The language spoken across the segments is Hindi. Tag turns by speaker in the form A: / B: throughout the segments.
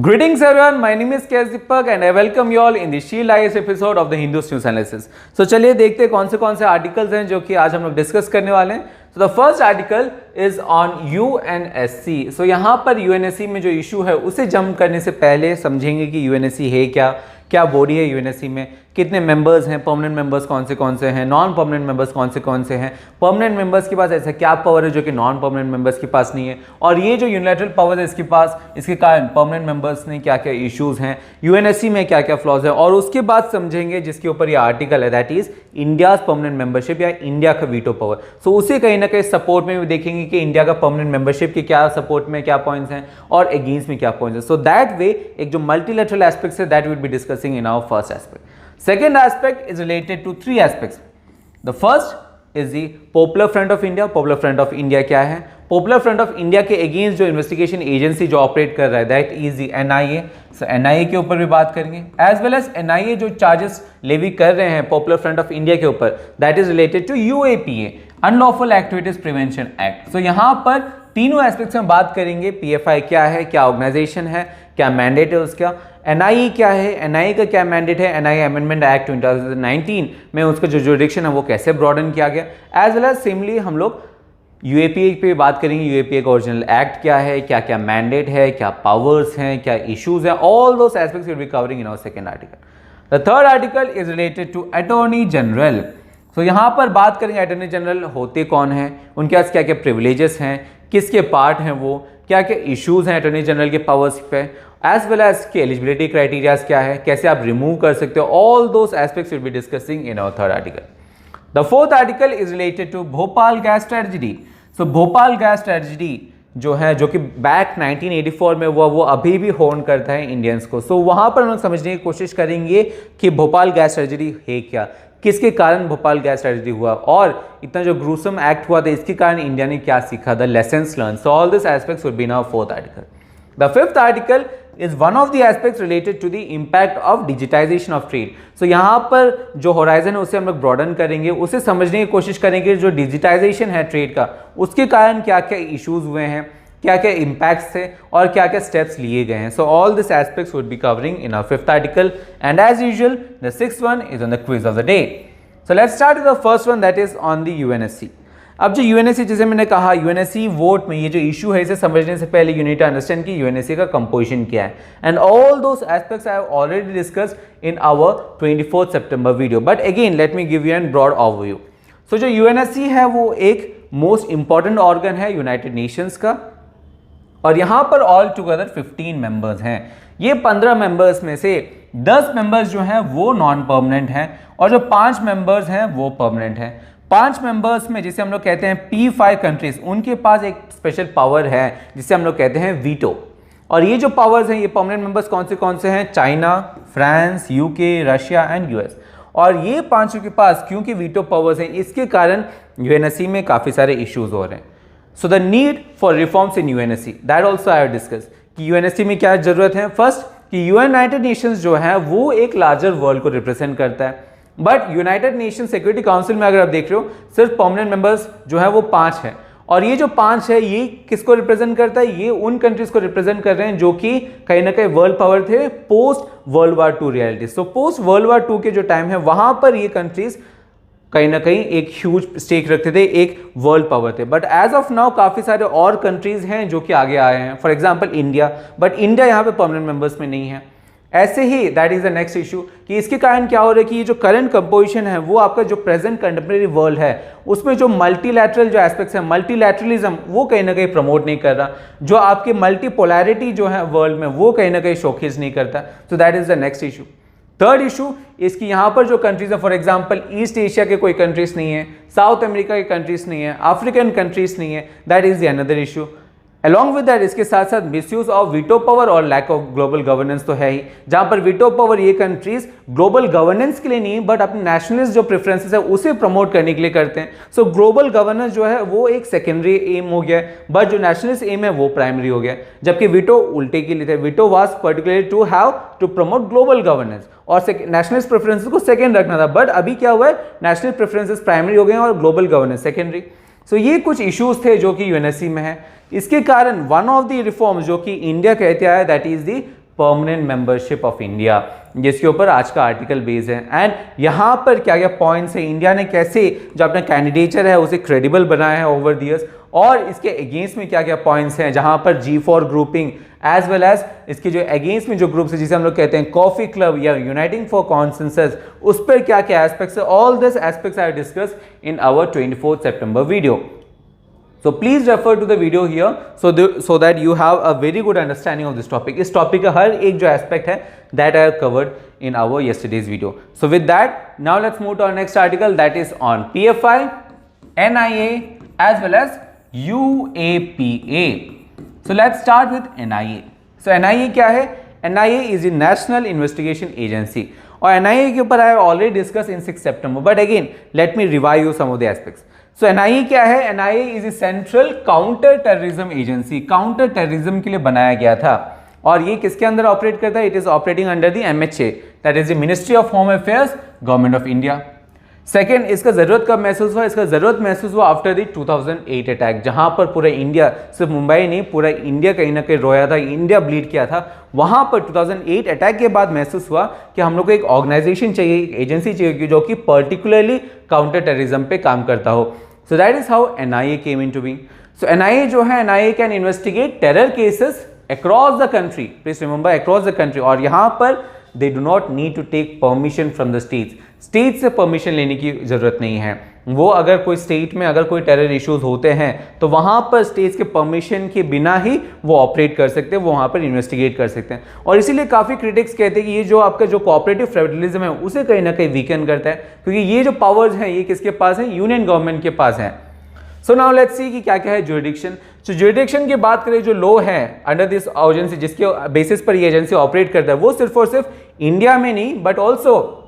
A: Greetings everyone, my name is KS Deepak and I welcome you all in the Shield IAS episode of the Hindus News Analysis. So चलिए देखते हैं कौन से आर्टिकल्स हैं जो कि आज हम लोग डिस्कस करने वाले हैं. So the first article is on UNSC. So यहाँ पर UNSC में जो इशू है उसे जंप करने से पहले समझेंगे कि UNSC है क्या बॉडी है UNSC में, कितने मेंबर्स हैं, परमानेंट मेंबर्स कौन से हैं, नॉन परमानेंट मेंबर्स कौन से हैं, परमानेंट मेंबर्स के पास ऐसा क्या पावर है जो कि नॉन परमानेंट मेंबर्स के पास नहीं है, और ये जो यूनिलैटरल पावर है इसके पास, इसके कारण परमानेंट मेंबर्स ने क्या क्या इश्यूज हैं, UNSC में क्या क्या फ्लॉज है, और उसके बाद समझेंगे जिसके ऊपर ये आर्टिकल है, that is India's permanent membership या इंडिया का वीटो पावर. सो उसे कहीं ना कहीं सपोर्ट में भी देखेंगे कि इंडिया का परमानेंट मेंबरशिप के क्या सपोर्ट में क्या पॉइंट्स हैं और अगेंस्ट में क्या पॉइंट्स हैं. सो दैट वे एक जो मल्टीलैटरल एस्पेक्ट्स है that we will be discussing in our first aspect. Second aspect is related to three aspects. The first is the Popular Front of India. Popular Front of India क्या है? Popular Front of India के अगेंस्ट जो इन्वेस्टिगेशन एजेंसी जो ऑपरेट कर रहा है that is the NIA. So NIA के ऊपर भी बात करेंगे, एज वेल एज NIA जो चार्जेस लेवी कर रहे हैं पॉपुलर फ्रंट ऑफ इंडिया के ऊपर that is related to UAPA, unlawful activities prevention act. So यहाँ पर तीनों एस्पेक्ट्स में बात करेंगे. PFI क्या है, क्या ऑर्गेनाइजेशन है, क्या मैंडेट है उसका, NIA क्या है, NIA का क्या मैंडेट है, NIA अमेंडमेंट एक्ट 2019 में उसका जो जुरिडिक्शन है वो कैसे ब्रॉडन किया गया, एज वेल एज सिमिलरली हम लोग UAPA पे बात करेंगे. UAPA का ओरिजिनल एक्ट क्या है, क्या क्या मैंडेट है, क्या पावर्स हैं, क्या इश्यूज हैं, all those aspects will be covering in our second article. The third article is related to attorney general. So यहाँ पर बात करेंगे अटॉर्नी जनरल होते कौन हैं, उनके पास क्या क्या प्रिविलेजेस हैं, किसके पार्ट हैं वो, क्या क्या इश्यूज हैं अटॉर्नी जनरल के पावर्स पे, एज वेल एज की एलिजिबिलिटी क्राइटेरियाज क्या है, कैसे आप रिमूव कर सकते हो. All those aspects will be discussing in our third article. The fourth article is related to Bhopal gas tragedy. So Bhopal gas tragedy जो है जो कि बैक 1984 में हुआ वो अभी भी होन करता है इंडियंस को. सो वहाँ पर हम लोग समझने की कोशिश करेंगे कि भोपाल गैस ट्रेजेडी है क्या, किसके कारण भोपाल गैस ट्रेजेडी हुआ, और इतना जो ग्रूसम एक्ट हुआ था इसके कारण इंडिया ने क्या सीखा, the lessons learn. So all this aspects will be in our fourth article. The fifth article is one of the aspects related to the impact of digitization of trade. So यहाँ पर जो horizon है उसे हम लोग broaden करेंगे, उसे समझने की कोशिश करेंगे जो digitization है ट्रेड का उसके कारण क्या क्या issues हुए हैं, क्या क्या impacts थे और क्या क्या steps लिए गए हैं. So all these aspects would be covering in our fifth article, and as usual the sixth one is on the quiz of the day. So let's start with the first one, that is on the UNSC. अब जो UNSC जैसे मैंने कहा UNSC वोट में ये जो इशू है इसे समझने से पहले यू नीड टू अंडरस्टैंड कि UNSC का कंपोजिशन क्या है, and all those aspects I have already discussed in our 24 September video, but again let me give you an broad overview. So जो UNSC है वो एक मोस्ट इंपॉर्टेंट ऑर्गन है यूनाइटेड नेशंस का, और यहाँ पर ऑल टुगेदर 15 मेंबर्स हैं. ये 15 मेंबर्स में से 10 मेंबर्स जो हैं वो नॉन परमानेंट हैं और जो 5 मेंबर्स हैं वो परमानेंट हैं. 5 मेंबर्स में जिसे हम लोग कहते हैं P5 कंट्रीज, उनके पास एक स्पेशल पावर है जिसे हम लोग कहते हैं वीटो. और ये जो पावर्स हैं ये परमानेंट मेंबर्स कौन से हैं, China, France, UK, Russia and US. और ये पांचों के पास क्योंकि वीटो पावर्स हैं इसके कारण UNSC में काफ़ी सारे इश्यूज हो रहे हैं. So the need for reforms in UNSC that also I have discuss कि UNSC में क्या जरूरत है. फर्स्ट कि यूनाइटेड नेशंस जो है वो एक लार्जर वर्ल्ड को रिप्रेजेंट करता है, but United nation security council में अगर आप देख रहे हो सिर्फ परमानेंट मेंबर्स जो है वो 5 हैं, और ये जो 5 है ये किसको रिप्रेजेंट करता है, ये उन कंट्रीज को रिप्रेजेंट कर रहे हैं जो कि कहीं ना कहीं वर्ल्ड पावर थे post world war 2 reality. So post world war 2 के जो टाइम है वहां पर ये कंट्रीज कहीं ना कहीं एक ह्यूज स्टेक रखते थे, एक वर्ल्ड पावर थे. बट एज ऑफ नाउ काफी सारे और कंट्रीज हैं जो कि आगे आए हैं, for example India, but India यहाँ पे परमानेंट मेंबर्स में नहीं है. ऐसे ही that is the next issue कि इसके कारण क्या हो रहा है कि ये जो करंट कंपोजिशन है वो आपका जो प्रेजेंट कंटेम्प्रेरी वर्ल्ड है उसमें जो मल्टीलैटरल जो एस्पेक्ट्स है, मल्टीलैटरलिज्म वो कहीं ना कहीं प्रमोट नहीं कर रहा, जो आपकी मल्टीपोलैरिटी जो है वर्ल्ड में वो कहीं ना कहीं शोकेस नहीं करता. सो that is the next issue. Third issue इसकी यहाँ पर जो कंट्रीज है, फॉर एग्जांपल ईस्ट एशिया के कोई कंट्रीज नहीं है, साउथ अमेरिका के कंट्रीज नहीं है, अफ्रीकन कंट्रीज नहीं है, that is the another issue. Along with that इसके साथ साथ मिसयूज ऑफ वीटो पावर और लैक ऑफ ग्लोबल गवर्नेंस तो है ही, जहां पर वीटो पावर ये कंट्रीज ग्लोबल गवर्नेंस के लिए नहीं बट अपने नेशनलिस्ट जो प्रेफरेंसेस है उसे प्रमोट करने के लिए करते हैं. सो ग्लोबल गवर्नेंस जो है वो एक सेकेंडरी एम हो गया है, बट जो नेशनलिस्ट एम है वो प्राइमरी हो गया, जबकि वीटो उल्टे के लिए थे. Veto was particularly to have to promote global governance और नेशनलिस्ट प्रेफरेंसेस को सेकेंड रखना था, बट अभी क्या हुआ है नेशनल प्रेफरेंसेस प्राइमरी हो गए और ग्लोबल गवर्नेंस सेकेंडरी. सो ये कुछ इश्यूज थे जो कि UNSC में है. इसके कारण वन ऑफ द रिफॉर्म्स जो कि इंडिया कहते हैं that is the permanent membership of India, जिसके ऊपर आज का आर्टिकल बेस है। एंड यहाँ पर क्या क्या पॉइंट्स है, इंडिया ने कैसे जो अपना कैंडिडेचर है उसे क्रेडिबल बनाया है ओवर द ईयर्स, और इसके अगेंस्ट में क्या क्या पॉइंट्स हैं, जहां पर G4 grouping as well as इसके जो अगेंस्ट में जो ग्रुप्स है जिसे हम लोग कहते हैं कॉफी क्लब या यूनाइटिंग फॉर कॉन्सेंसस, उस पर क्या क्या एस्पेक्ट्स है, all this aspects are discuss in our 24 September video. So please refer to the video here so that you have a very good understanding of this topic. इस टॉपिक का हर एक जो एस्पेक्ट है that I have covered in our yesterday's video. So with that, now let's move to our next article that is on PFI, NIA as well as UAPA. So let's start with NIA. So NIA क्या है? NIA is the National Investigation Agency. और NIA के ऊपर I have already discussed in 6 September. But again, let me revise you some of the aspects. So NIA क्या है? NIA is a Central Counter Terrorism Agency. Counter terrorism के लिए बनाया गया था, और ये किसके अंदर ऑपरेट करता है? It is operating under the MHA, that is the ministry of home affairs, government of India. Second, इसका जरूरत कब महसूस हुआ? इसका जरूरत महसूस हुआ आफ्टर द 2008 अटैक, जहां पर पूरा इंडिया, सिर्फ मुंबई नहीं पूरा इंडिया कहीं ना कहीं रोया था, इंडिया ब्लीड किया था. वहां पर 2008 अटैक के बाद महसूस हुआ कि हम लोग को एक ऑर्गेनाइजेशन चाहिए, एक एजेंसी चाहिए जो कि पर्टिकुलरली काउंटर टेररिज्म पे काम करता हो. So that is how NIA came into being. So NIA जो है, NIA can investigate terror cases across the country. Please remember, across the country. और यहाँ पर they do not need to take permission from the states. States से परमिशन लेने की जरूरत नहीं है. वो अगर कोई स्टेट में अगर कोई टेरर इश्यूज होते हैं तो वहाँ पर स्टेट्स के परमिशन के बिना ही वो ऑपरेट कर सकते हैं, वो वहाँ पर इन्वेस्टिगेट कर सकते हैं. और इसीलिए काफ़ी क्रिटिक्स कहते हैं कि ये जो आपका जो कोऑपरेटिव फेडरलिज्म है उसे कहीं ना कहीं वीकन करता है, क्योंकि ये जो पावर्स हैं ये किसके पास हैं? यूनियन गवर्नमेंट के पास हैं. सो नाउ लेट्स सी कि क्या क्या है ज्यूरिडिक्शन. तो ज्यूरिडिक्शन की बात करें, जो लॉ है अंडर दिस एजेंसी, जिसके बेसिस पर ये एजेंसी ऑपरेट करता है, वो सिर्फ और सिर्फ इंडिया में नहीं बट ऑल्सो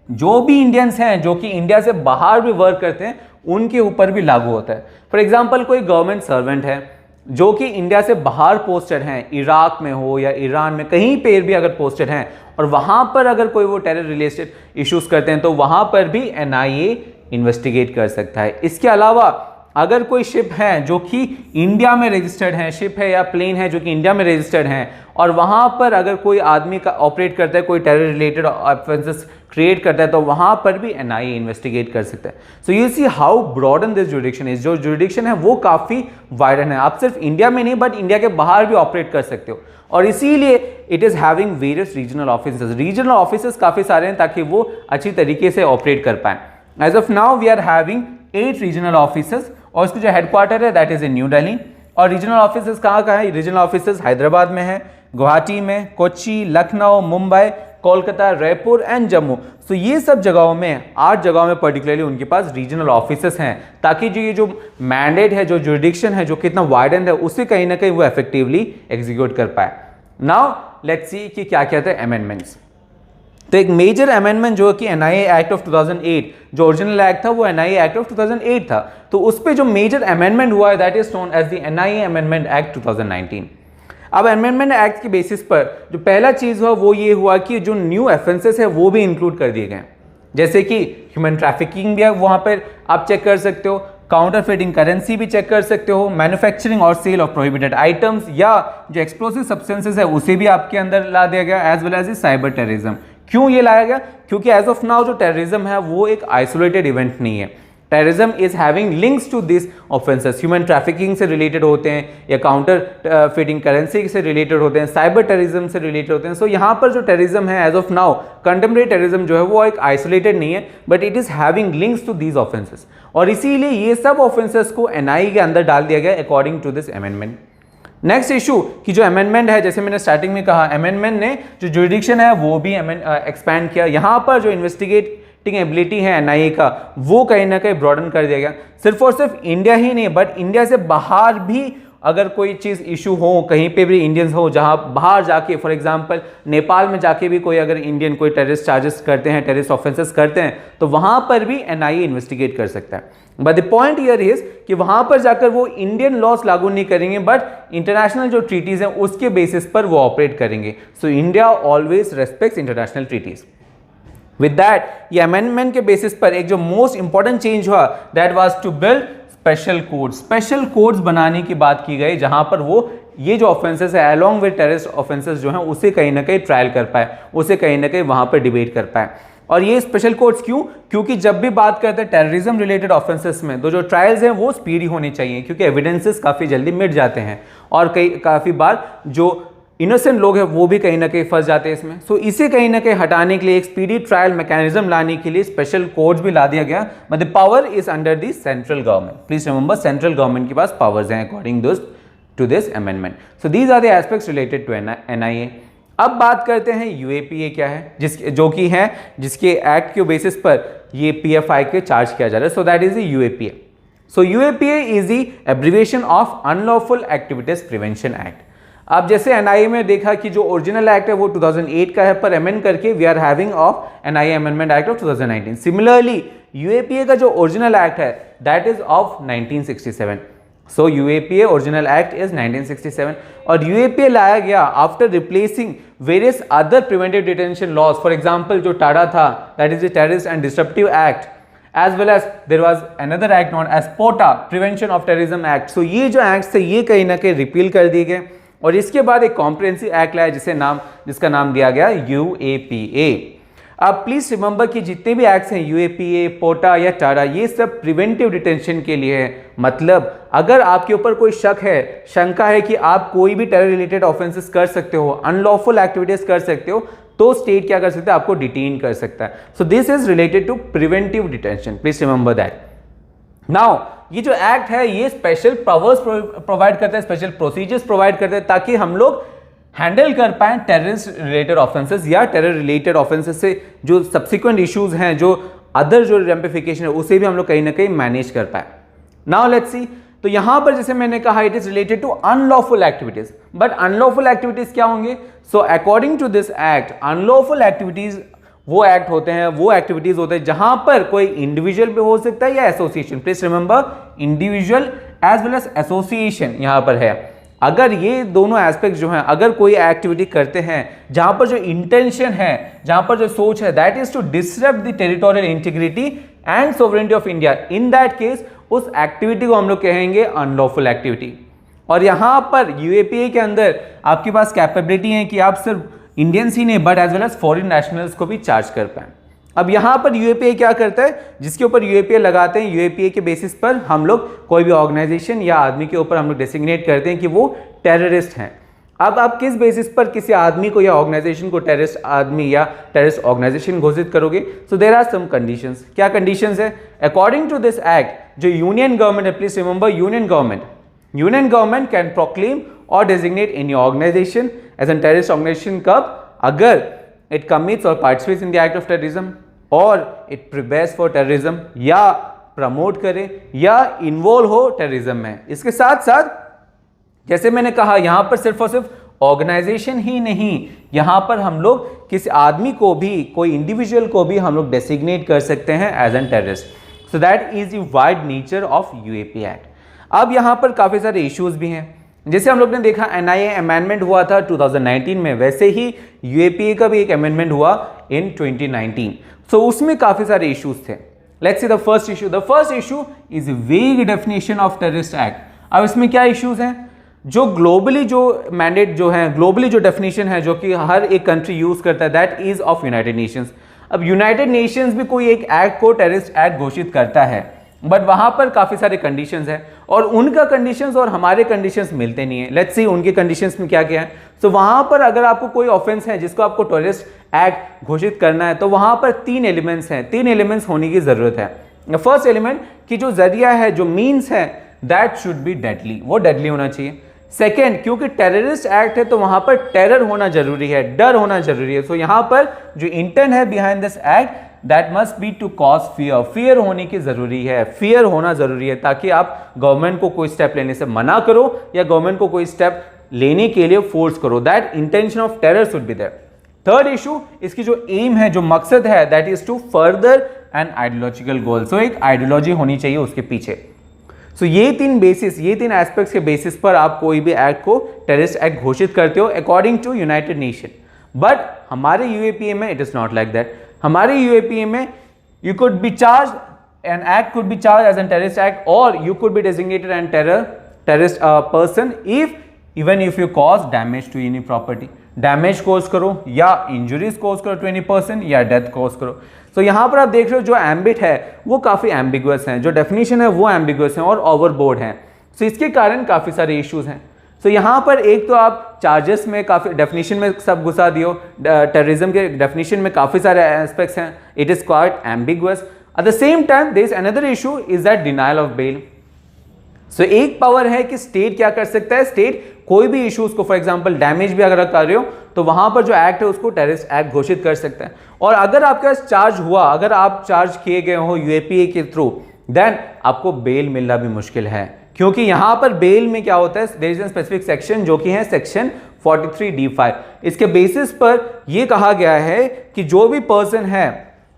A: जो भी इंडियंस हैं जो कि इंडिया से बाहर भी वर्क करते हैं उनके ऊपर भी लागू होता है. फॉर एग्जाम्पल, कोई गवर्नमेंट सर्वेंट है जो कि इंडिया से बाहर पोस्टेड हैं, इराक में हो या ईरान में, कहीं पे भी अगर पोस्टेड हैं, और वहां पर अगर कोई वो टेरर रिलेटेड इश्यूज करते हैं तो वहां पर भी NIA इन्वेस्टिगेट कर सकता है. इसके अलावा अगर कोई शिप है जो कि इंडिया में रजिस्टर्ड है, शिप है या प्लेन है जो कि इंडिया में रजिस्टर्ड हैं, और वहां पर अगर कोई आदमी का ऑपरेट करता है, कोई टेरर रिलेटेड ऑफेंसेस क्रिएट करता है, तो वहां पर भी NIA इन्वेस्टिगेट कर सकता है. So you see how broaden this jurisdiction is. जो ज्यूरिडिक्शन है वो काफी वाइडन है, आप सिर्फ इंडिया में नहीं बट इंडिया के बाहर भी ऑपरेट कर सकते हो. और इसीलिए it is having various regional offices. Regional offices काफी सारे हैं ताकि वो अच्छी तरीके से ऑपरेट कर पाए. As of now we are having 8 regional offices, और उसकी जो हेडक्वार्टर है that is in New Delhi. और रीजनल ऑफिसेस कहाँ है? रीजनल ऑफिसेस हैदराबाद में है, गुवाहाटी में, कोच्चि, लखनऊ, मुंबई, कोलकाता, रायपुर एंड जम्मू. तो ये सब जगहों में 8 जगहों में पर्टिकुलरली उनके पास रीजनल ऑफिसेस हैं, ताकि जो ये जो मैंडेट है, जो जुरिडिक्शन है, जो कितना वाइडन है, उसे कहीं ना कहीं वो इफेक्टिवली एग्जीक्यूट कर पाए. नाउ लेट्स सी कि क्या क्या थे अमेंडमेंट्स. तो एक मेजर अमेंडमेंट जो कि NIA एक्ट ऑफ 2008, जो ओरिजिनल एक्ट था वो NIA एक्ट ऑफ 2008 था, तो उस पे जो मेजर अमेंडमेंट हुआ है that is known as the NIA amendment act 2019. अब अमेंडमेंट एक्ट के बेसिस पर जो पहला चीज हुआ वो ये हुआ कि जो न्यू ऑफेंसेस है वो भी इंक्लूड कर दिए गए, जैसे कि ह्यूमन ट्रैफिकिंग भी वहां पर आप चेक कर सकते हो, काउंटरफेटिंग करेंसी भी चेक कर सकते हो, मैन्युफैक्चरिंग और सेल ऑफ प्रोहिबिटेड आइटम्स या जो एक्सप्लोसिव सब्सटेंसेस है उसे भी आपके अंदर ला दिया गया, as well as cyber terrorism. क्यों ये लाया गया? क्योंकि एज ऑफ नाउ जो टेररिज्म है वो एक आइसोलेटेड इवेंट नहीं है. Terrorism is having links to this offences. Human trafficking से रिलेटेड होते हैं या काउंटर फिटिंग करेंसी से रिलेटेड होते हैं, साइबर टेररिज्म से रिलेटेड होते हैं. सो यहाँ पर जो टेररिज्म है as of now, contemporary terrorism जो है वो एक आइसोलेटेड नहीं है but it is having links to these offences. और इसीलिए ये सब ऑफेंसेस को NIA के अंदर डाल दिया गया according to this amendment. Next issue की जो अमेंडमेंट है, जैसे मैंने स्टार्टिंग में कहा, अमेंडमेंट ने जो जुरिडिक्शन है वो भी एक्सपैंड किया. यहाँ पर जो इन्वेस्टिगेटिंग एबिलिटी है NIA का वो कहीं ना कहीं ब्रॉडन कर दिया गया. सिर्फ और सिर्फ इंडिया ही नहीं बट इंडिया से बाहर भी अगर कोई चीज़ इशू हो, कहीं पे भी इंडियंस हो, जहाँ बाहर जाके फॉर एग्जांपल नेपाल में जाके भी कोई अगर इंडियन कोई टेररिस्ट चार्जेस करते हैं, टेररिस्ट ऑफेंसेस करते हैं, तो वहाँ पर भी NIA इन्वेस्टिगेट कर सकता है. But the point here is कि वहाँ पर जाकर वो इंडियन लॉस लागू नहीं करेंगे बट इंटरनेशनल जो ट्रीटीज हैं उसके बेसिस पर वो ऑपरेट करेंगे. So India always respects international treaties. With that ये अमेंडमेंट के बेसिस पर एक जो मोस्ट इंपॉर्टेंट चेंज हुआ that was to build special codes. Special codes बनाने की बात की गई जहां पर वो ये जो ऑफेंसेस है अलॉन्ग विद टेररिस्ट ऑफेंसेस जो हैं उसे कहीं ना कहीं ट्रायल कर पाए, उसे कहीं ना कहीं वहां पर डिबेट कर पाए। और ये स्पेशल कोर्ट्स क्यों? क्योंकि जब भी बात करते हैं टेररिज्म रिलेटेड ऑफेंसेस में तो जो ट्रायल्स हैं वो स्पीडी होनी चाहिए, क्योंकि एविडेंसेस काफ़ी जल्दी मिट जाते हैं और काफ़ी बार जो इनोसेंट लोग हैं वो भी कहीं ना कहीं फंस जाते हैं इसमें। सो इसे कहीं ना कहीं हटाने के लिए एक स्पीडी ट्रायल मैकेनिज्म लाने के लिए स्पेशल कोर्ट्स भी ला दिया गया, but the power is under the central government. Please remember central government के पास पावर्स हैं according to this amendment. So these are the aspects related to NIA. अब बात करते हैं यूएपीए क्या है, जो कि है जिसके एक्ट के बेसिस पर ये पीएफआई के चार्ज किया जा रहा है। सो that is the UAPA. So UAPA is the abbreviation of unlawful activities prevention act. अब जैसे एनआईए में देखा कि जो ओरिजिनल एक्ट है वो 2008 का है, पर अमेंड करके we are having of NIA amendment act of 2019। Similarly UAPA का जो ओरिजिनल एक्ट है that is of 1967। So UAPA original act is 1967 और यूएपीए लाया गया after replacing various other preventive detention laws. For example जो टाडा था that is the terrorist and disruptive act, as well as there was another act known as POTA Prevention of Terrorism Act। so ये जो एक्ट थे ये कहीं ना कहीं रिपील कर दिए गए और इसके बाद एक कॉम्प्रिहेंसिव एक्ट लाया जिसका नाम दिया गया यूएपीए। अब प्लीज रिमेंबर कि जितने भी एक्ट्स हैं यूएपीए, पोटा या टाडा, ये सब प्रिवेंटिव डिटेंशन के लिए है। मतलब अगर आपके ऊपर कोई शक है, शंका है कि आप कोई भी टेरर रिलेटेड ऑफेंसेस कर सकते हो, अनलॉफुल एक्टिविटीज कर सकते हो, तो स्टेट क्या कर सकता है? आपको डिटेन कर सकता है। So this is related to preventive detention, please remember that. Now ये जो एक्ट है ये स्पेशल पावर्स प्रोवाइड करता है, स्पेशल प्रोसीजर्स प्रोवाइड करता है ताकि हम लोग हैंडल कर पाए टेररिस्ट रिलेटेड ऑफेंसेस या टेरर रिलेटेड ऑफेंसेस से जो सब्सिक्वेंट इश्यूज हैं, जो अदर जो रेमिफिकेशन है उसे भी हम लोग कहीं ना कहीं मैनेज कर पाए। नाउ लेट्स सी, तो यहां पर जैसे मैंने कहा it is related to unlawful activities, but unlawful activities क्या होंगे? So according to this act unlawful activities वो एक्ट होते हैं, वो एक्टिविटीज होते हैं जहां पर कोई इंडिविजुअल भी हो सकता है या association. Please remember individual as well as association यहां पर है। अगर ये दोनों एस्पेक्ट जो हैं, अगर कोई एक्टिविटी करते हैं जहां पर जो इंटेंशन है, जहां पर जो सोच है that is to disrupt the territorial integrity and sovereignty of India, in that case उस एक्टिविटी को हम लोग कहेंगे अनलॉफुल एक्टिविटी। और यहां पर यूएपीए के अंदर आपके पास कैपेबिलिटी है कि आप सिर्फ इंडियंस ही नहीं but as well as foreign nationals को भी चार्ज कर पाए। अब यहां पर यूएपीए क्या करता है, जिसके ऊपर यूएपीए लगाते हैं, यूएपीए के बेसिस पर हम लोग कोई भी ऑर्गेनाइजेशन या आदमी के ऊपर हम लोग डेसिग्नेट करते हैं कि वो टेररिस्ट हैं। अब आप किस बेसिस पर किसी आदमी को या ऑर्गेनाइजेशन को टेररिस्ट आदमी या टेररिस्ट ऑर्गेनाइजेशन घोषित करोगे? So there are some conditions. क्या कंडीशंस है? अकॉर्डिंग टू दिस एक्ट जो यूनियन गवर्नमेंट है, please remember union government can proclaim और designate any organisation as an terrorist organisation कब? अगर it commits or participates in the act of terrorism or it prepares for terrorism या प्रमोट करे या इन्वॉल्व हो टेररिज्म में। इसके साथ साथ जैसे मैंने कहा यहां पर सिर्फ और सिर्फ ऑर्गेनाइजेशन ही नहीं, यहां पर हम लोग किसी आदमी को भी, कोई इंडिविजुअल को भी हम लोग डेसिग्नेट कर सकते हैं as an terrorist. So that is the wide nature of UAP act. अब यहां पर काफी सारे इश्यूज भी हैं, जैसे हम लोग ने देखा एनआईए अमेंडमेंट हुआ था 2019 में, वैसे ही यूएपीए का भी एक अमेंडमेंट हुआ इन 2019। सो उसमें काफी सारे इश्यूज थे। Let's see the first issue. The first issue is वेग डेफिनेशन ऑफ टेररिस्ट एक्ट। अब इसमें क्या इश्यूज हैं? जो ग्लोबली जो मैंडेट जो है, ग्लोबली जो डेफिनेशन है जो कि हर एक कंट्री यूज करता है that is of United Nations. अब यूनाइटेड नेशंस भी कोई एक एक्ट को टेररिस्ट एक्ट घोषित करता है, बट वहां पर काफी सारे कंडीशंस हैं और उनका कंडीशंस और हमारे कंडीशंस मिलते नहीं है। लेट्स सी उनके कंडीशंस में क्या क्या है। सो वहां पर अगर आपको कोई ऑफेंस है जिसको आपको टेररिस्ट एक्ट घोषित करना है तो वहां पर 3 एलिमेंट्स हैं, 3 एलिमेंट्स होने की जरूरत है। फर्स्ट एलिमेंट कि जो जरिया है, जो मीन्स है दैट शुड बी डेडली, वो डेडली होना चाहिए। सेकेंड, क्योंकि टेररिस्ट एक्ट है तो वहां पर टेरर होना जरूरी है, डर होना जरूरी है। सो यहां पर जो इंटेंट है behind this act that must be to cause fear, fear होने की जरूरी है, फियर होना जरूरी है ताकि आप गवर्नमेंट को कोई स्टेप लेने से मना करो या गवर्नमेंट को कोई स्टेप लेने के लिए फोर्स करो। That intention of terror should be there. Third issue, इसकी जो एम है, जो मकसद है that is to further an ideological goal. So एक आइडियोलॉजी होनी चाहिए उसके पीछे। सो ये 3 बेसिस, ये 3 एस्पेक्ट्स के बेसिस पर आप कोई भी एक्ट को टेररिस्ट एक्ट घोषित करते हो according to United Nation. But हमारे यूएपीए में it is not like that. हमारे यूएपीए में you could be charged, an act could be charged as a terrorist act or you could be designated as a terrorist person if even if you cause damage to any property, damage cause करो या इंजुरीज कॉज करो 20% या डेथ कॉज करो। तो यहाँ पर आप देख रहे हो जो एम्बिट है वो काफ़ी एम्बिगुअस है, जो डेफिनेशन है वो एम्बिगुअस है और ओवरबोर्ड है। सो इसके कारण काफ़ी सारे इश्यूज हैं। सो यहाँ पर एक तो आप चार्जेस में काफ़ी डेफिनेशन में सब घुसा दियो, टेररिज्म के डेफिनेशन में काफ़ी सारे एस्पेक्ट्स हैं, it is quite ambiguous. At the same time there is another issue is that denial of bail. So एक पावर है कि स्टेट क्या कर सकता है, स्टेट कोई भी इश्यूज को, फॉर एग्जांपल डैमेज भी अगर कर रहे हो तो वहां पर जो एक्ट है उसको टेररिस्ट एक्ट घोषित कर सकता है। और अगर आपके पास चार्ज हुआ, अगर आप चार्ज किए गए हो यूएपीए के थ्रू, देन आपको बेल मिलना भी मुश्किल है, क्योंकि यहां पर बेल में क्या होता है, there is a specific section जो कि है सेक्शन 43D5। इसके बेसिस पर यह कहा गया है कि जो भी पर्सन है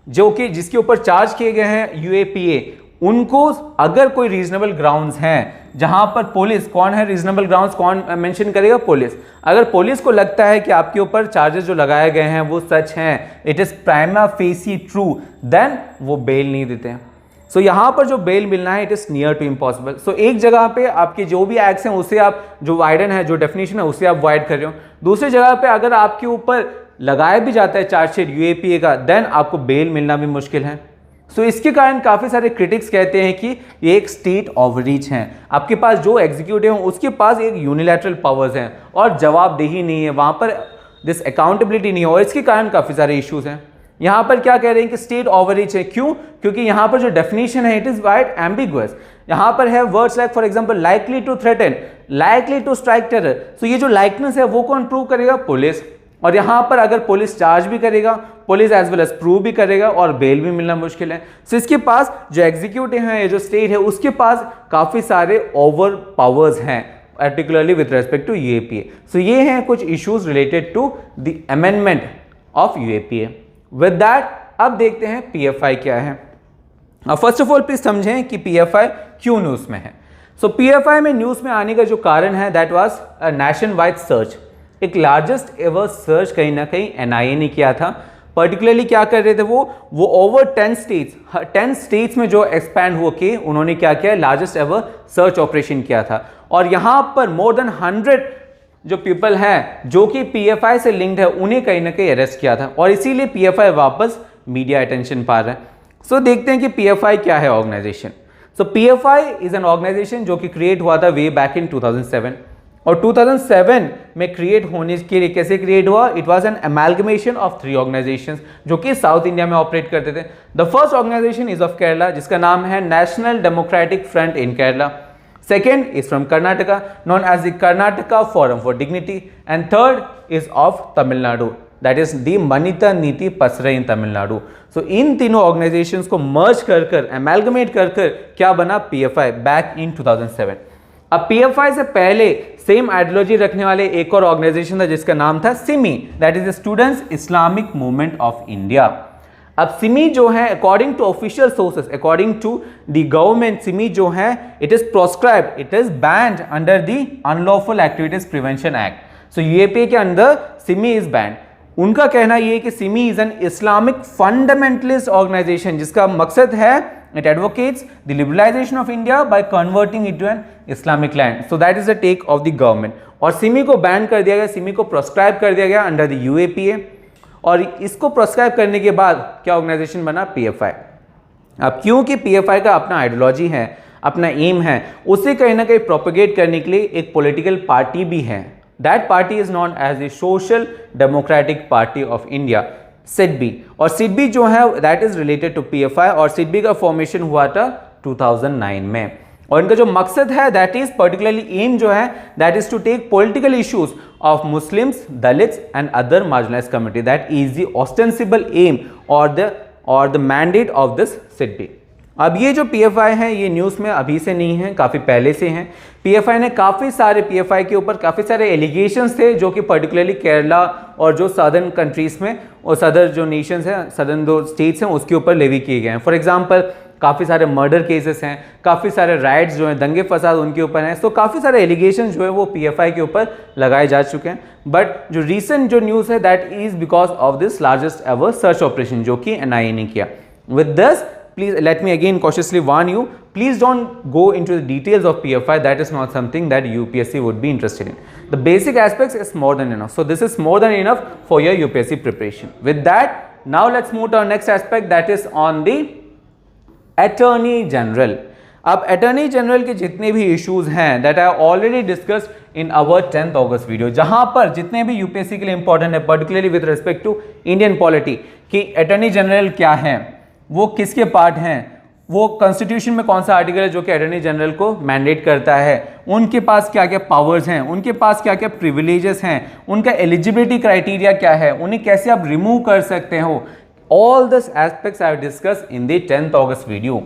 A: जो कि जिसके ऊपर चार्ज किए गए हैं यूएपीए, उनको अगर कोई रीजनेबल ग्राउंड्स हैं, जहां पर पुलिस, कौन है रीजनेबल ग्राउंड्स, कौन मेंशन करेगा, पुलिस। अगर पुलिस को लगता है कि आपके ऊपर चार्जेस जो लगाए गए हैं वो सच हैं, it is prima facie true, then वो बेल नहीं देते हैं। सो यहां पर जो बेल मिलना है it is near to impossible. So एक जगह पे आपके जो भी एक्ट्स हैं उसे आप, जो वाइडन है, जो डेफिनेशन है उसे आप वाइड कर रहे हो, दूसरी जगह पे अगर आपके ऊपर लगाया भी जाता है चार्जशीट यूएपीए का, देन आपको बेल मिलना भी मुश्किल है। सो इसके कारण काफ़ी सारे क्रिटिक्स कहते हैं कि ये एक स्टेट ओवररीच है। आपके पास जो एग्जीक्यूटिव है उसके पास एक यूनिलैटरल पावर्स हैं और जवाबदेही नहीं है, वहाँ पर दिस अकाउंटेबिलिटी नहीं है, और इसके कारण काफ़ी सारे इश्यूज हैं। यहाँ पर क्या कह रहे हैं कि स्टेट ओवररीच है, क्यों? क्योंकि यहाँ पर जो डेफिनेशन है इट इज़ वाइड एम्बिगुअस। यहाँ पर है words like for example likely to threaten, likely to strike terror. So ये जो लाइकनेस है वो कौन प्रूव करेगा? पुलिस। और यहां पर अगर पुलिस चार्ज भी करेगा, police as well as prove भी करेगा, और बेल भी मिलना मुश्किल है। सो इसके पास जो एग्जीक्यूटिव है, जो स्टेट है, उसके पास काफी सारे ओवर पावर्स हैं, particularly with respect to UAPA. So ये हैं कुछ issues related to the amendment of UAPA. With that अब देखते हैं पीएफआई क्या है। फर्स्ट ऑफ ऑल प्लीज समझें कि पीएफआई क्यों न्यूज में है। सो पीएफआई में न्यूज में आने का जो कारण है that was a nation wide search, एक लार्जेस्ट एवर सर्च कहीं ना कहीं एनआईए ने किया था। पर्टिकुलरली क्या कर रहे थे वो ओवर 10 स्टेट्स में जो एक्सपैंड हो के उन्होंने क्या किया, लार्जेस्ट एवर सर्च ऑपरेशन किया था। और यहां पर मोर देन 100 जो पीपल हैं जो कि पीएफआई से लिंक्ड है, उन्हें कहीं ना कहीं अरेस्ट किया था, और इसीलिए पीएफआई वापस मीडिया अटेंशन पा रहा है। सो देखते हैं कि पीएफआई क्या है organisation. So PFI is an organisation जो कि क्रिएट हुआ था वे बैक इन 2007, और 2007 में क्रिएट होने के लिए कैसे क्रिएट हुआ, it was an amalgamation of 3 organisations जो कि साउथ इंडिया में ऑपरेट करते थे। The first organisation is of Kerala, जिसका नाम है national democratic front in Kerala. Second is from Karnataka, known as the Karnataka forum for dignity, and third is of Tamil Nadu, that is the Manitha Neethi Pasarai इन तमिलनाडु। सो इन तीनों ऑर्गेनाइजेशंस को मर्ज कर अमेलगमेट कर क्या बना, पीएफआई बैक इन 2007। अब पीएफआई से पहले सेम आइडियोलॉजी रखने वाले एक और ऑर्गेनाइजेशन था जिसका नाम था SIMI, that is the students Islamic movement of India. अब सिमी जो है, according to official sources, according to the government, SIMI जो है it is proscribed, it is banned under the unlawful activities prevention act. So UAPA के अंदर सिमी इज बैंड। उनका कहना यह है कि SIMI is an Islamic fundamentalist organisation जिसका मकसद है it advocates the liberalization of India by converting it to an Islamic land. So that is the take of the government. और सिमी को बैन कर दिया गया, सिमी को प्रोस्क्राइब कर दिया गया अंडर द यूएपीए, और इसको प्रोस्क्राइब करने के बाद क्या ऑर्गेनाइजेशन बना, पीएफआई। अब क्योंकि पीएफआई का अपना आइडियोलॉजी है, अपना एम है, उसे कहीं ना कहीं प्रोपेगेट करने के लिए एक पॉलिटिकल पार्टी भी है। That party is known as the social democratic party of India, सिडबी। और सिडबी जो है that is related to PFI, और सिडबी का फॉर्मेशन हुआ था 2009 में, और इनका जो मकसद है दैट इज पर्टिकुलरली एम जो है that is to take political issues of Muslims, Dalits and other marginalised community. That is the ostensible aim और the mandate of this SIDBI. अब ये जो पीएफआई है ये न्यूज़ में अभी से नहीं है, काफ़ी पहले से हैं। पीएफआई ने पीएफआई के ऊपर काफ़ी सारे एलिगेशंस थे जो कि पर्टिकुलरली केरला और जो सदर्न कंट्रीज में और सदर जो नेशंस हैं, सदर्न जो स्टेट्स हैं उसके ऊपर लेवी किए गए हैं। फॉर एग्जांपल काफ़ी सारे मर्डर केसेस हैं, काफ़ी सारे राइट्स जो हैं, दंगे फसाद उनके ऊपर हैं। तो काफ़ी सारे एलिगेशन जो है वो पीएफआई के ऊपर लगाए जा चुके हैं। बट जो रिसेंट जो न्यूज़ है that is because of this largest ever search operation जो कि एनआईए ने किया। With this please let me again cautiously warn you, please don't go into the details of PFI. That is not something that UPSC would be interested in. The basic aspects is more than enough. So this is more than enough for your UPSC preparation. With that, now let's move to our next aspect, that is on the Attorney General. अब अटर्नी जनरल के जितने भी इश्यूज हैं that I already discussed in our 10th August video, जहां पर जितने भी यूपीएससी के लिए इंपॉर्टेंट है, particularly with respect to Indian polity, कि अटर्नी जनरल क्या है, वो किसके पार्ट हैं, वो कॉन्स्टिट्यूशन में कौन सा आर्टिकल है जो कि अटर्नी जनरल को मैंडेट करता है, उनके पास क्या क्या पावर्स हैं, उनके पास क्या क्या प्रिविलेजेस हैं, उनका एलिजिबिलिटी क्राइटेरिया क्या है, उन्हें कैसे आप रिमूव कर सकते हो. All this aspects I have discussed in the 10th August video.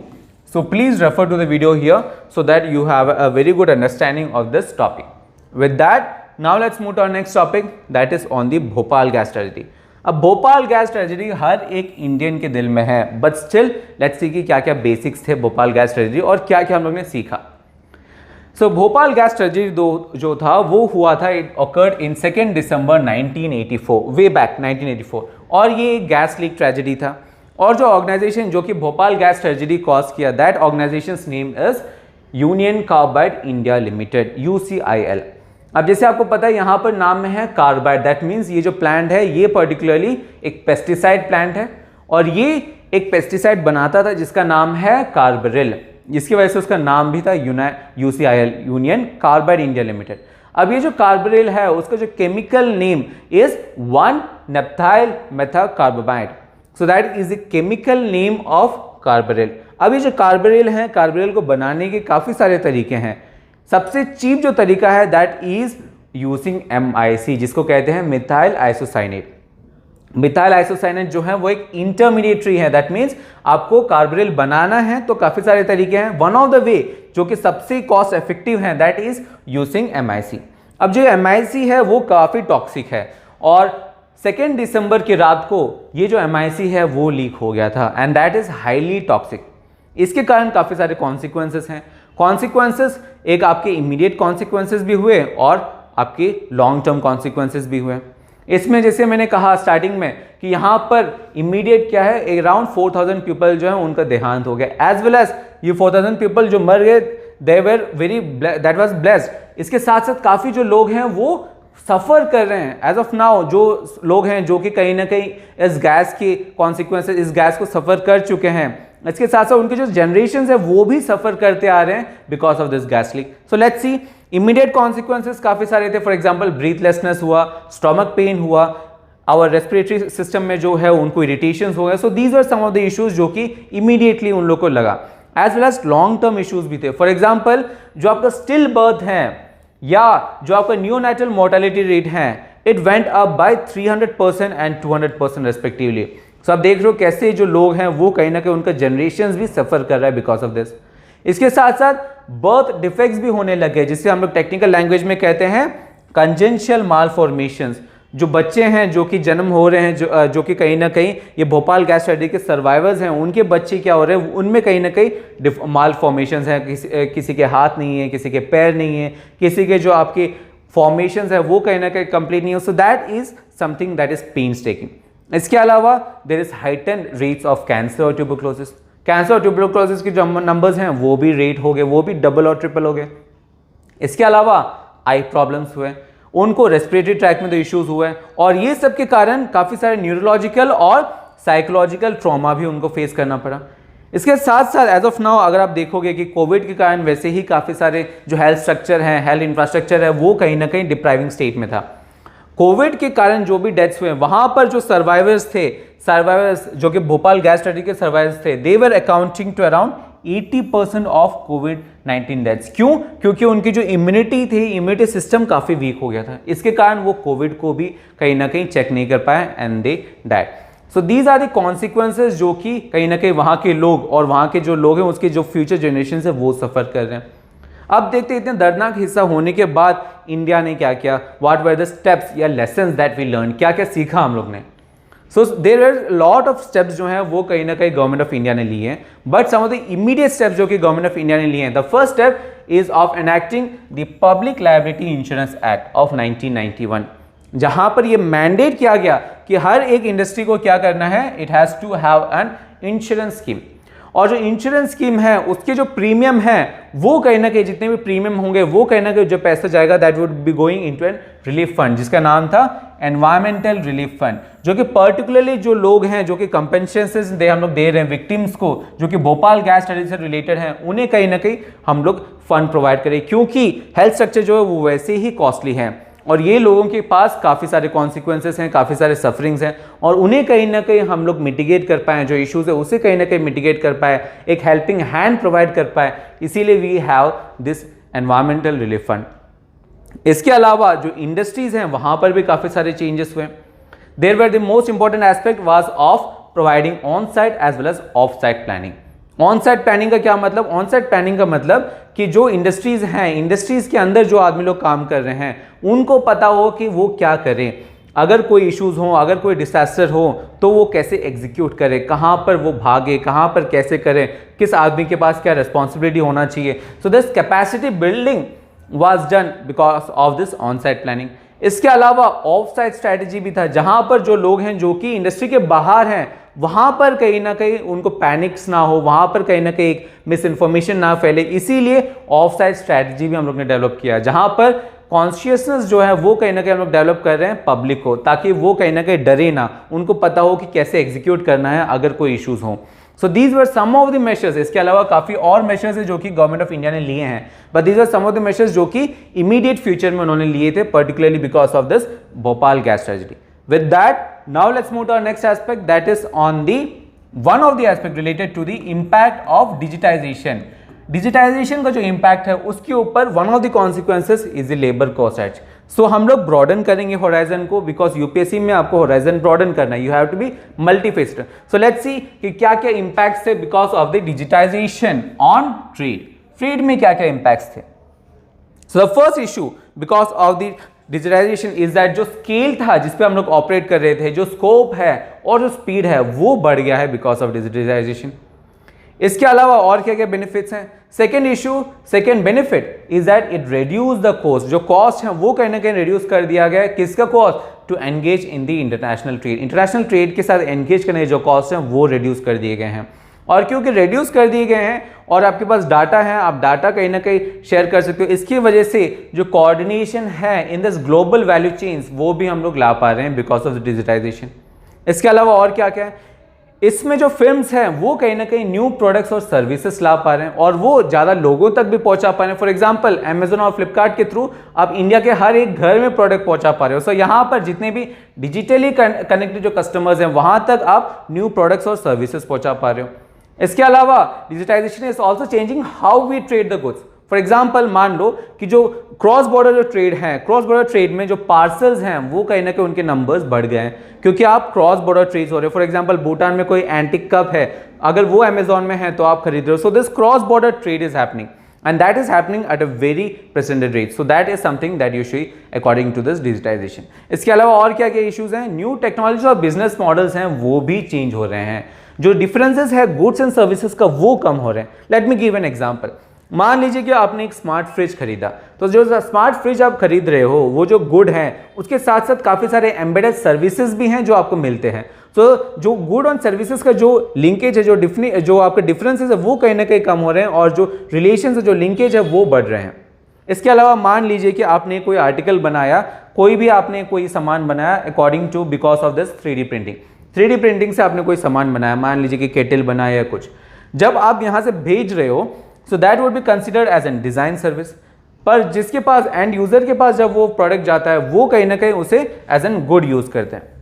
A: So please refer to the video here so that you have a very good understanding of this topic. With that, now let's move to our next topic, that is on the Bhopal gas tragedy. अब भोपाल गैस ट्रेजेडी हर एक इंडियन के दिल में है, बट स्टिल लेट्स सी कि क्या क्या बेसिक्स थे भोपाल गैस ट्रेजेडी और क्या क्या हम लोग ने सीखा. सो भोपाल गैस ट्रेजेडी जो था वो हुआ था, it occurred in 2 December 1984, way back 1984, और ये एक गैस लीक ट्रेजेडी था. और जो ऑर्गेनाइजेशन जो कि भोपाल गैस ट्रेजेडी कॉज किया, that organisations name is union Carbide India limited, UCIL. अब जैसे आपको पता है यहाँ पर नाम में है कार्बाइड, दैट मीन्स ये जो प्लांट है ये पर्टिकुलरली एक पेस्टिसाइड प्लांट है, और ये एक पेस्टिसाइड बनाता था जिसका नाम है कार्बरिल, जिसकी वजह से उसका नाम भी था UCIL, Union Carbide India Limited. अब ये जो कार्बरिल है उसका जो chemical name is one naphthyl methylcarbamate. So that is the chemical name of carbaryl. अब ये जो कार्बरिल है, कार्बरिल को बनाने के काफ़ी सारे तरीके हैं. सबसे चीप जो तरीका है दैट इज यूजिंग MIC, जिसको कहते हैं मिथाइल आइसोसाइनेट. मिथाइल आइसोसाइनेट जो है वो एक इंटरमीडिएटरी है, दैट मीन्स आपको कार्बरिल बनाना है तो काफ़ी सारे तरीके हैं. वन ऑफ द वे जो कि सबसे कॉस्ट इफेक्टिव है दैट इज यूजिंग MIC. अब जो MIC है वो काफ़ी टॉक्सिक है, और 2 दिसंबर की रात को ये जो MIC है वो लीक हो गया था, and that is highly toxic. इसके कारण काफ़ी सारे कॉन्सिक्वेंसेस हैं. कॉन्सिक्वेंसेस एक आपके इमीडिएट कॉन्सिक्वेंसेस भी हुए और आपके लॉन्ग टर्म कॉन्सिक्वेंसेस भी हुए. इसमें जैसे मैंने कहा स्टार्टिंग में कि यहाँ पर इमीडिएट क्या है, अराउंड 4000 पीपल जो है उनका देहांत हो गया, एज वेल एज ये 4000 पीपल जो मर गए they were very that was blessed. इसके साथ साथ काफ़ी जो लोग हैं वो सफ़र कर रहे हैं एज ऑफ नाउ, जो लोग हैं जो कि कहीं ना कहीं इस गैस के कॉन्सिक्वेंसेस, इस गैस को सफ़र कर चुके हैं. इसके साथ साथ उनके जो जनरेशन है वो भी सफ़र करते आ रहे हैं because of this gas leak. So let's see, immediate consequences काफ़ी सारे थे. फॉर एग्जाम्पल ब्रीथलेसनेस हुआ, स्टमक पेन हुआ, आवर रेस्पिरेटरी सिस्टम में जो है उनको इरिटेशन हो गया. So these are some of the issues जो कि इमीडिएटली उन लोग को लगा. As well as long term issues भी थे. फॉर एग्जाम्पल जो आपका स्टिल बर्थ है या जो आपका न्यूनेटल मोर्टेलिटी रेट है, it went up by 300% and 200% respectively. So आप देख रहे हो कैसे जो लोग हैं वो कहीं ना कहीं उनका जनरेशन भी सफर कर रहा है बिकॉज ऑफ दिस. इसके साथ साथ बर्थ डिफेक्ट्स भी होने लगे, जिससे हम लोग टेक्निकल लैंग्वेज में कहते हैं कंजेंशियल मालफॉर्मेशंस. जो बच्चे हैं जो कि जन्म हो रहे हैं, जो कि कहीं ना कहीं ये भोपाल गैस ट्रेजेडी के सर्वाइवर्स हैं, उनके बच्चे क्या हो रहे हैं, उनमें कहीं ना कहीं माल फॉर्मेशंस हैं. किसी के हाथ नहीं है, किसी के पैर नहीं है, किसी के जो आपके फॉर्मेशंस है वो कहीं ना कहीं कंप्लीट नहीं हो. So that is something that is painstaking. इसके अलावा there is heightened rates of cancer और ट्यूबरक्लोसिस. कैंसर और ट्यूबरक्लोसिस के जो नंबर्स हैं वो भी रेट हो गए, वो भी डबल और ट्रिपल हो गए. इसके अलावा आई प्रॉब्लम्स हुए, उनको रेस्पिरेटरी ट्रैक में तो इश्यूज हुए, और ये सब के कारण काफ़ी सारे न्यूरोलॉजिकल और साइकोलॉजिकल ट्रॉमा भी उनको फेस करना पड़ा. इसके साथ साथ एज ऑफ नाउ अगर आप देखोगे कि कोविड के कारण वैसे ही काफ़ी सारे जो हेल्थ स्ट्रक्चर हैं, हेल्थ इंफ्रास्ट्रक्चर है, वो कहीं ना कहीं डिप्राइविंग स्टेट में था. कोविड के कारण जो भी डेथ्स हुए वहाँ पर जो सर्वाइवर्स जो कि भोपाल गैस ट्रेजेडी के सर्वाइवर्स थे, they were accounting to around 80% of कोविड-19 डेथ्स. क्यों? क्योंकि उनकी जो इम्यूनिटी थी, इम्यूनिटी सिस्टम काफ़ी वीक हो गया था. इसके कारण वो कोविड को भी कहीं ना कहीं चेक नहीं कर पाए and they died. So these are the consequences जो कि कहीं ना कहीं वहाँ के लोग और वहाँ के जो लोग हैं उसके जो फ्यूचर जनरेशन है वो सफ़र कर रहे हैं. अब देखते इतने दर्दनाक हिस्सा होने के बाद इंडिया ने क्या किया, व्हाट वर द स्टेप्स या लेसन्स दैट वी लर्न, क्या क्या सीखा हम लोग ने. So there are lot of steps जो हैं वो कहीं ना कहीं गवर्नमेंट ऑफ इंडिया ने लिए हैं, but some of the immediate steps जो कि गवर्नमेंट ऑफ इंडिया ने लिए हैं. The first step is of enacting the public liability insurance act of 1991, जहां पर ये मैंडेट किया गया कि हर एक इंडस्ट्री को क्या करना है, it has to have an insurance scheme. और जो इंश्योरेंस स्कीम है उसके जो प्रीमियम है वो कहीं ना कहीं जितने भी प्रीमियम होंगे वो कहीं ना कहीं जो पैसा जाएगा that would be going into an relief fund जिसका नाम था एनवायरमेंटल रिलीफ फंड, जो कि पर्टिकुलरली जो लोग हैं जो कि कंपेंसेशन हम लोग दे रहे हैं विक्टिम्स को जो कि भोपाल गैस ट्रेजेडी से रिलेटेड हैं, उन्हें कहीं ना कहीं हम लोग फंड प्रोवाइड करें, क्योंकि हेल्थ स्ट्रक्चर जो है वो वैसे ही कॉस्टली है और ये लोगों के पास काफ़ी सारे कॉन्सिक्वेंसेस हैं, काफ़ी सारे सफरिंग्स हैं और उन्हें कहीं ना कहीं हम लोग मिटिगेट कर पाएँ, जो इश्यूज़ है उसे कहीं ना कहीं मिटिगेट कर पाए, एक हेल्पिंग हैंड प्रोवाइड कर पाए, इसीलिए we have this environmental relief fund. इसके अलावा जो इंडस्ट्रीज हैं वहां पर भी काफ़ी सारे चेंजेस हुए। There were the most important aspect was of providing on site as well as off site planning. On site planning का क्या मतलब? ऑन साइट प्लानिंग का मतलब कि जो इंडस्ट्रीज हैं, इंडस्ट्रीज के अंदर जो आदमी लोग काम कर रहे हैं उनको पता हो कि वो क्या करें, अगर कोई इश्यूज हो, अगर कोई डिसास्टर हो तो वो कैसे एग्जीक्यूट करे, कहाँ पर वो भागे, कहाँ पर कैसे करें, किस आदमी के पास क्या रिस्पॉन्सिबिलिटी होना चाहिए। So this capacity building was done because of this on-site planning। इसके अलावा ऑफ साइट स्ट्रैटेजी भी था, जहां पर जो लोग हैं जो कि इंडस्ट्री के बाहर हैं वहां पर कहीं ना कहीं उनको पैनिक्स ना हो, वहां पर कहीं ना कहीं एक मिस इन्फॉर्मेशन ना फैले, इसीलिए ऑफ साइट स्ट्रैटेजी भी हम लोग ने डेवलप किया, जहां पर कॉन्शियसनेस जो है वो कहीं ना कहीं हम लोग डेवलप कर रहे हैं पब्लिक को, ताकि वो कहीं ना कहीं डरे ना, उनको पता हो कि कैसे एग्जीक्यूट करना है अगर कोई इश्यूज हो। So these were some of the measures. इसके अलावा काफी और मेजर्स है जो कि गवर्नमेंट ऑफ इंडिया ने लिए हैं, but these were some of the measures जो कि इमीडिएट फ्यूचर में उन्होंने लिए थे, particularly because of this Bhopal gas tragedy. With that now let's move to our next aspect, that is on the one of the aspect related to the impact of digitisation. Digitisation का जो इम्पैक्ट है उसके ऊपर one of the consequences is the labour cost at. So हम लोग ब्रॉडन करेंगे होराइजन को, बिकॉज यूपीएससी में आपको होराइजन ब्रॉडन करना है, you have to be multifaceted. So let's see कि क्या क्या इंपैक्ट्स थे because of the digitisation on trade. Trade में क्या क्या इंपैक्ट्स थे? So the first issue because of the digitisation is that जो स्केल था जिसपे हम लोग ऑपरेट कर रहे थे, जो स्कोप है और जो स्पीड है वो बढ़ गया है बिकॉज ऑफ डिजिटाइजेशन। इसके अलावा और क्या क्या बेनिफिट्स हैं? Second issue, second benefit is that it reduce the cost. जो कॉस्ट है वो कहीं ना कहीं रिड्यूस कर दिया गया है। किसका cost? To engage in the international trade. International trade के साथ एंगेज करने के जो कॉस्ट हैं वो रिड्यूस कर दिए गए हैं, और क्योंकि रिड्यूस कर दिए गए हैं और आपके पास डाटा है, आप डाटा कहीं ना कहीं शेयर कर सकते हो, इसकी वजह से जो कोऑर्डिनेशन है in this global value chains वो भी हम लोग ला पा रहे हैं बिकॉज ऑफ द डिजिटाइजेशन। इसके अलावा और क्या क्या है? इसमें जो फिल्म्स हैं वो कहीं ना कहीं न्यू प्रोडक्ट्स और सर्विसेज ला पा रहे हैं और वो ज़्यादा लोगों तक भी पहुंचा पा रहे हैं। फॉर एग्जांपल अमेजोन और फ्लिपकार्ट के थ्रू आप इंडिया के हर एक घर में प्रोडक्ट पहुंचा पा रहे हो। सो यहाँ पर जितने भी डिजिटली कनेक्टेड जो कस्टमर्स हैं वहां तक आप न्यू प्रोडक्ट्स और सर्विसेज पहुंचा पा रहे हो। इसके अलावा digitisation is also changing how we trade the goods. For example मान लो कि जो क्रॉस बॉर्डर जो ट्रेड है, क्रॉस बॉर्डर ट्रेड में जो पार्सल्स हैं वो कहीं ना कहीं उनके नंबर्स बढ़ गए हैं क्योंकि आप क्रॉस बॉर्डर ट्रेड हो रहे हो। फॉर एग्जाम्पल भूटान में कोई एंटिक कप है, अगर वो अमेजोन में है तो आप खरीद रहे हो। So this cross border trade is happening and that is happening at a very percentage rate. So that is something that you see according to this digitization. इसके अलावा और क्या क्या इश्यूज हैं? न्यू टेक्नोलॉजी और बिजनेस मॉडल्स हैं वो भी चेंज हो रहे हैं। जो डिफरेंसेस है गुड्स एंड सर्विसेज का वो कम हो रहे हैं। Late me give an example. मान लीजिए कि आपने एक स्मार्ट फ्रिज खरीदा, तो जो स्मार्ट फ्रिज आप खरीद रहे हो वो जो गुड है उसके साथ साथ काफ़ी सारे एम्बेडेड सर्विसेज भी हैं जो आपको मिलते हैं। तो जो गुड और सर्विसेज का जो लिंकेज है, जो आपके डिफरेंसेस है वो कहीं ना कहीं कम हो रहे हैं और जो रिलेशन है, जो लिंकेज है वो बढ़ रहे हैं। इसके अलावा मान लीजिए कि आपने कोई आर्टिकल बनाया, कोई भी आपने कोई सामान बनाया according to because of this 3D printing. 3D printing से आपने कोई सामान बनाया, मान लीजिए कि केटल बनाया या कुछ, जब आप यहाँ से भेज रहे हो so that would be considered as an design service. पर जिसके पास एंड यूजर के पास जब वो प्रोडक्ट जाता है वो कहीं ना कहीं उसे एज एन गुड यूज करते हैं।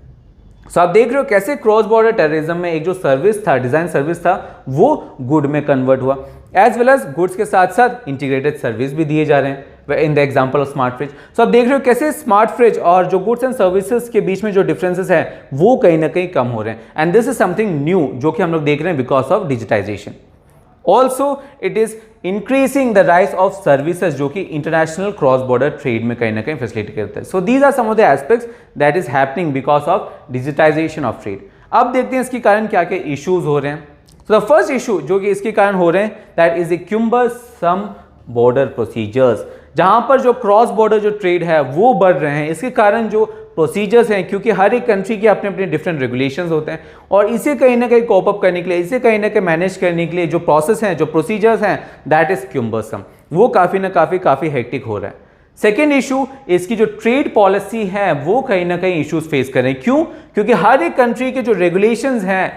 A: सो आप देख रहे हो कैसे क्रॉस बॉर्डर टेररिज्म में एक जो सर्विस था, डिजाइन सर्विस था, वो गुड में कन्वर्ट हुआ। एज वेल एज गुड्स के साथ साथ इंटीग्रेटेड सर्विस भी दिए जा रहे हैं in the example of smart fridge. सो आप देख रहे हो कैसे स्मार्ट फ्रिज और जो गुड्स एंड सर्विसेज के बीच में जो डिफरेंसेस हैं वो कहीं ना कहीं कम हो रहे हैं। And this is something new जो कि हम लोग देख रहे हैं because of digitisation. Also, it is increasing the rise of services जो कि international cross border trade में कहीं ना कहीं facilitate करते हैं। So these are some of the aspects that is happening because of digitization of trade. अब देखते हैं इसके कारण क्या क्या issues हो रहे हैं। So the first issue जो कि इसके कारण हो रहे हैं that is a cumbersome border procedures। जहां पर जो क्रॉस बॉर्डर जो ट्रेड है वो बढ़ रहे हैं, इसके कारण जो प्रोसीजर्स हैं, क्योंकि हर एक कंट्री के अपने अपने डिफरेंट रेगुलेशंस होते हैं और इसे कहीं ना कहीं कोप अप करने के लिए, इसे कहीं ना कहीं मैनेज करने के लिए जो प्रोसेस हैं, जो प्रोसीजर्स हैं, दैट इज क्यूम्बरसम, वो काफ़ी हेक्टिक हो रहा है। सेकेंड इशू, इसकी जो ट्रेड पॉलिसी है वो कहीं ना कहीं इश्यूज फेस कर रहे हैं। क्यों? क्योंकि हर एक कंट्री के जो रेगुलेशंस हैं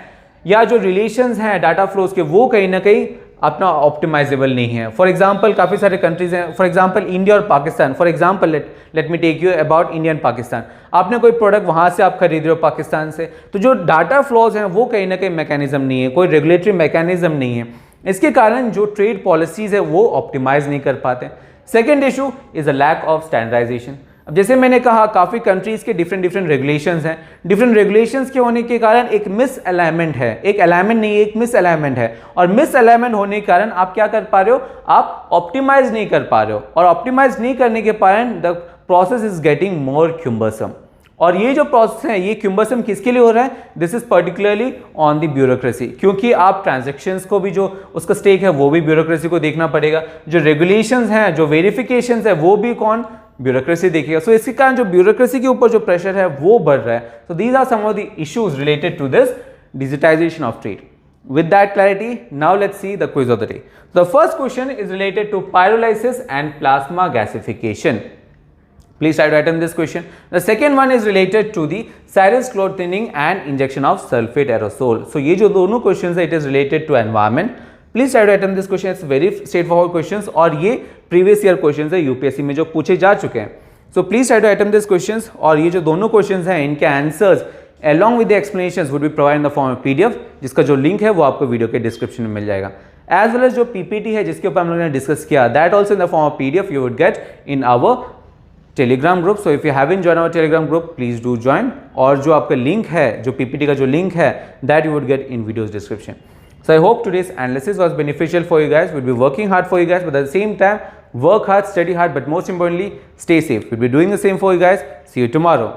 A: या जो रिलेशंस हैं डाटा फ्लोज के, वो कहीं ना कहीं अपना ऑप्टिमाइजेबल नहीं है। फॉर एग्जांपल काफ़ी सारे कंट्रीज हैं, फॉर एग्जांपल इंडिया और Pakistan. For example let me take you about India and Pakistan. आपने कोई प्रोडक्ट वहाँ से आप खरीद रहे हो पाकिस्तान से, तो जो डाटा फ्लोज हैं वो कहीं ना कहीं मैकेनिज्म नहीं है, कोई रेगुलेटरी मैकेनिज्म नहीं है। इसके कारण जो ट्रेड पॉलिसीज है वो ऑप्टिमाइज नहीं कर पाते। Second issue is a lack of standardisation. अब जैसे मैंने कहा, काफ़ी कंट्रीज़ के डिफरेंट रेगुलेशंस हैं। डिफरेंट रेगुलेशंस के होने के कारण एक मिस अलाइनमेंट है, एक अलाइनमेंट नहीं, एक मिस अलाइनमेंट है। और मिस अलाइनमेंट होने के कारण आप क्या कर पा रहे हो, आप ऑप्टिमाइज नहीं कर पा रहे हो, और ऑप्टिमाइज नहीं करने के कारण the process is getting more cumbersome. और ये जो प्रोसेस है ये क्यूम्बरसम किसके लिए हो रहा है? This is particularly on the bureaucracy, क्योंकि आप ट्रांजैक्शंस को भी, जो उसका स्टेक है वो भी ब्यूरोक्रेसी को देखना पड़ेगा। जो रेगुलेशंस हैं, जो वेरिफिकेशंस है, वो भी कौन? ब्यूरोक्रेसी देखेगा। सो इसके कारण जो ब्यूरोक्रेसी के ऊपर जो प्रेशर है वो बढ़ रहा है। So these are some of the issues related to this digitisation of trade. With that clarity, now let's see the quiz of the day. The first question is related to pyrolysis and plasma gasification. Please try to attempt this question. The second one is related to the Cyrus chlorine and injection of sulfate aerosol. So ये जो दोनों questions है, it is related to environment. Please try to attempt this question. It's very straightforward questions और ये previous year questions है UPSC में जो पूछे जा चुके हैं. So please try to attempt these questions और ये जो दोनों questions हैं इनके answers along with the explanations would be provided in the form of PDF, जिसका जो लिंक है वो आपको वीडियो के डिस्क्रिप्शन में मिल जाएगा। As well as जो PPT है जिसके ऊपर हम लोगों ने डिस्कस किया, that also in the form of PDF you would get in our Telegram group. So if you haven't joined our Telegram group, please do join. और जो आपका लिंक है, जो PPT का जो लिंक है, that you would get in video's description. So I hope today's analysis was beneficial for you guys. We'll be working hard for you guys, but at the same time, work hard, study hard, but most importantly, stay safe. We'll be doing the same for you guys. See you tomorrow.